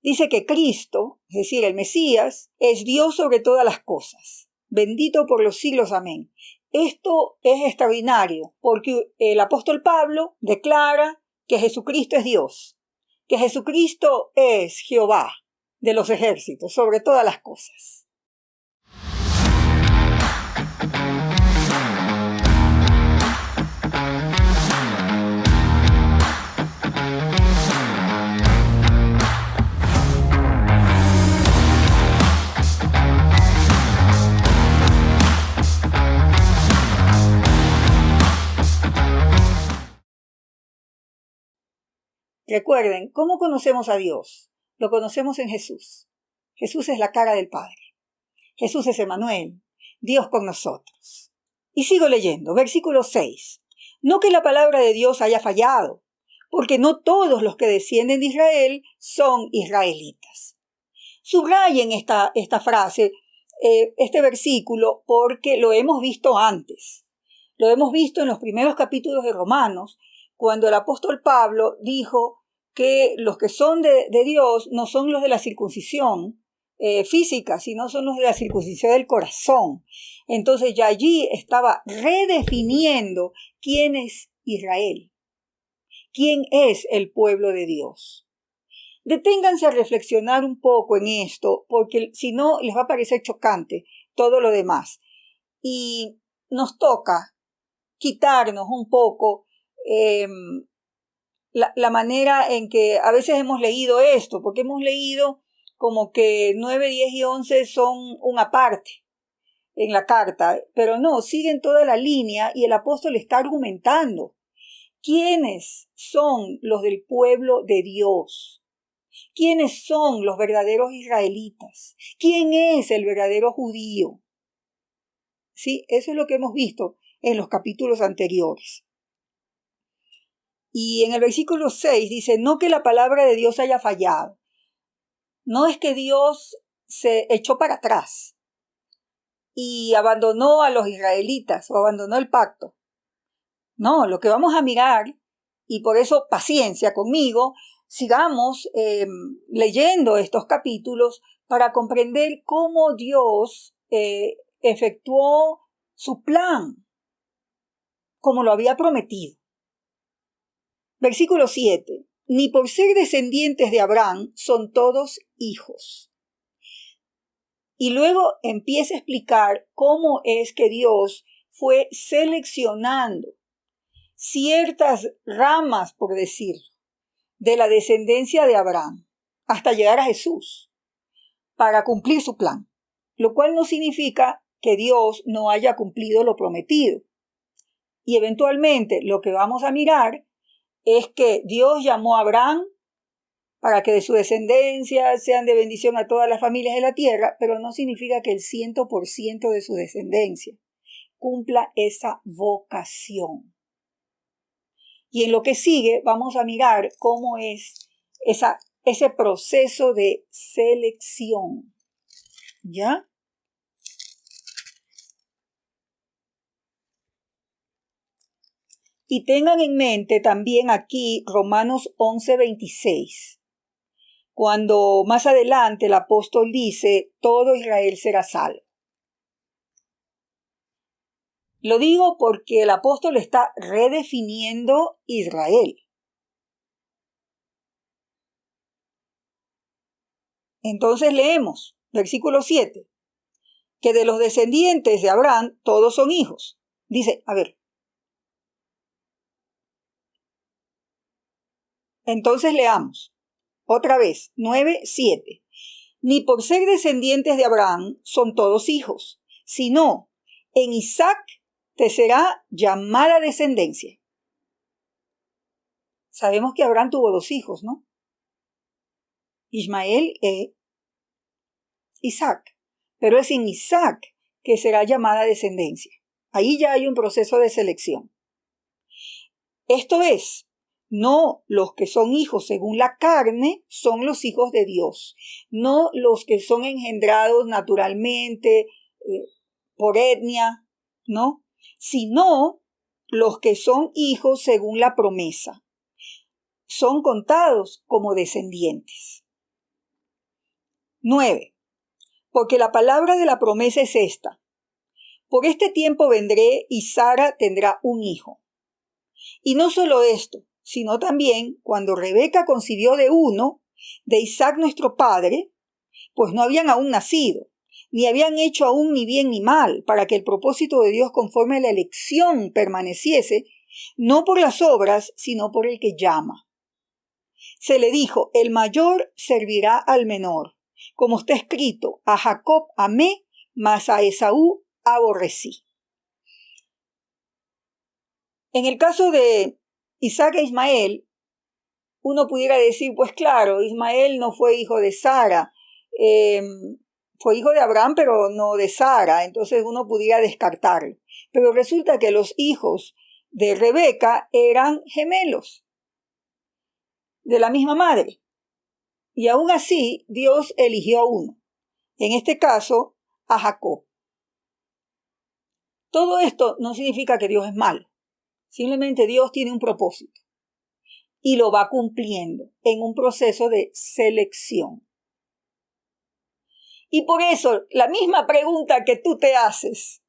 dice que Cristo, es decir, el Mesías, es Dios sobre todas las cosas. Bendito por los siglos, amén. Esto es extraordinario porque el apóstol Pablo declara que Jesucristo es Dios, que Jesucristo es Jehová de los ejércitos sobre todas las cosas. Recuerden, ¿cómo conocemos a Dios? Lo conocemos en Jesús. Jesús es la cara del Padre. Jesús es Emmanuel, Dios con nosotros. Y sigo leyendo, versículo 6. No que la palabra de Dios haya fallado, porque no todos los que descienden de Israel son israelitas. Subrayen esta frase, este versículo, porque lo hemos visto antes. Lo hemos visto en los primeros capítulos de Romanos, cuando el apóstol Pablo dijo que los que son de Dios no son los de la circuncisión física, sino son los de la circuncisión del corazón. Entonces ya allí estaba redefiniendo quién es Israel, quién es el pueblo de Dios. Deténganse a reflexionar un poco en esto, porque si no les va a parecer chocante todo lo demás. Y nos toca quitarnos un poco la manera en que a veces hemos leído esto, porque hemos leído como que 9, 10 y 11 son una parte en la carta, pero no, siguen toda la línea y el apóstol está argumentando. ¿Quiénes son los del pueblo de Dios? ¿Quiénes son los verdaderos israelitas? ¿Quién es el verdadero judío? Sí, eso es lo que hemos visto en los capítulos anteriores. Y en el versículo 6 dice, no que la palabra de Dios haya fallado. No es que Dios se echó para atrás y abandonó a los israelitas o abandonó el pacto. No, lo que vamos a mirar, y por eso paciencia conmigo, sigamos leyendo estos capítulos para comprender cómo Dios efectuó su plan, como lo había prometido. Versículo 7. Ni por ser descendientes de Abraham son todos hijos. Y luego empieza a explicar cómo es que Dios fue seleccionando ciertas ramas, por decirlo, de la descendencia de Abraham hasta llegar a Jesús para cumplir su plan, lo cual no significa que Dios no haya cumplido lo prometido. Y eventualmente lo que vamos a mirar es que Dios llamó a Abraham para que de su descendencia sean de bendición a todas las familias de la tierra, pero no significa que el 100% de su descendencia cumpla esa vocación. Y en lo que sigue vamos a mirar cómo es ese proceso de selección. ¿Ya? Y tengan en mente también aquí Romanos 11:26, cuando más adelante el apóstol dice, todo Israel será salvo. Lo digo porque el apóstol está redefiniendo Israel. Entonces leemos, versículo 7, que de los descendientes de Abraham todos son hijos. Dice, a ver. Entonces leamos, otra vez, 9:7. Ni por ser descendientes de Abraham son todos hijos, sino en Isaac te será llamada descendencia. Sabemos que Abraham tuvo 2 hijos, ¿no? Ismael e Isaac. Pero es en Isaac que será llamada descendencia. Ahí ya hay un proceso de selección. Esto es, no los que son hijos según la carne son los hijos de Dios, no los que son engendrados naturalmente por etnia, ¿no? Sino los que son hijos según la promesa. Son contados como descendientes. 9. Porque la palabra de la promesa es esta: por este tiempo vendré y Sara tendrá un hijo. Y no solo esto, sino también cuando Rebeca concibió de uno, de Isaac nuestro padre, pues no habían aún nacido, ni habían hecho aún ni bien ni mal, para que el propósito de Dios conforme a la elección permaneciese, no por las obras, sino por el que llama. Se le dijo: el mayor servirá al menor, como está escrito: a Jacob amé, mas a Esaú aborrecí. En el caso de Isaac e Ismael, uno pudiera decir, pues claro, Ismael no fue hijo de Sara, fue hijo de Abraham, pero no de Sara, entonces uno pudiera descartarlo. Pero resulta que los hijos de Rebeca eran gemelos, de la misma madre. Y aún así, Dios eligió a uno, en este caso, a Jacob. Todo esto no significa que Dios es malo, simplemente Dios tiene un propósito y lo va cumpliendo en un proceso de selección. Y por eso, la misma pregunta que tú te haces,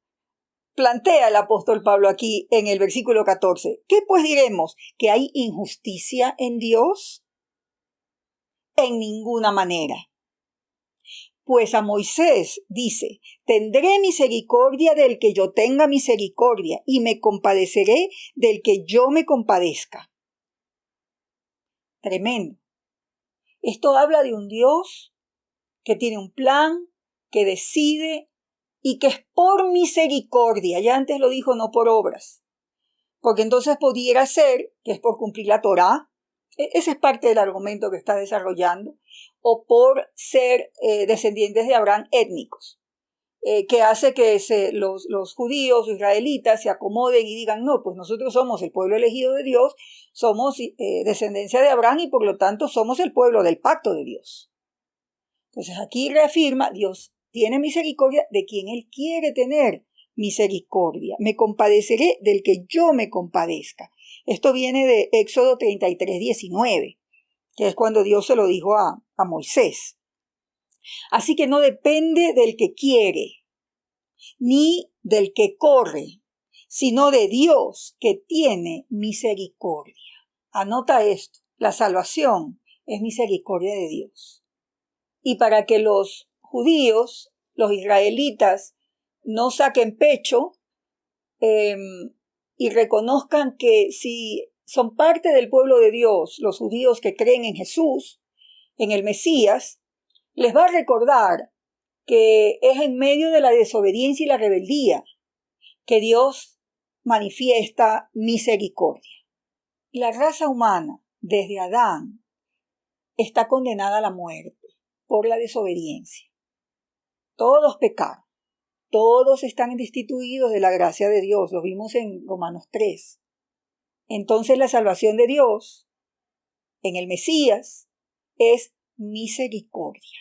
plantea el apóstol Pablo aquí en el versículo 14. ¿Qué pues diremos? ¿Que hay injusticia en Dios? En ninguna manera. Pues a Moisés dice: tendré misericordia del que yo tenga misericordia, y me compadeceré del que yo me compadezca. Tremendo. Esto habla de un Dios que tiene un plan, que decide y que es por misericordia. Ya antes lo dijo, no por obras. Porque entonces pudiera ser que es por cumplir la Torá. Ese es parte del argumento que está desarrollando. O por ser descendientes de Abraham étnicos. Que hace que los judíos, israelitas, se acomoden y digan: no, pues nosotros somos el pueblo elegido de Dios, somos descendencia de Abraham y por lo tanto somos el pueblo del pacto de Dios. Entonces aquí reafirma: Dios tiene misericordia de quien Él quiere tener misericordia. Me compadeceré del que yo me compadezca. Esto viene de Éxodo 33, 19, que es cuando Dios se lo dijo a Moisés. Así que no depende del que quiere, ni del que corre, sino de Dios que tiene misericordia. Anota esto: la salvación es misericordia de Dios. Y para que los judíos, los israelitas, no saquen pecho y reconozcan que si son parte del pueblo de Dios, los judíos que creen en Jesús, en el Mesías, les va a recordar que es en medio de la desobediencia y la rebeldía que Dios manifiesta misericordia. La raza humana, desde Adán, está condenada a la muerte por la desobediencia. Todos pecaron, todos están destituidos de la gracia de Dios, lo vimos en Romanos 3. Entonces la salvación de Dios en el Mesías es misericordia.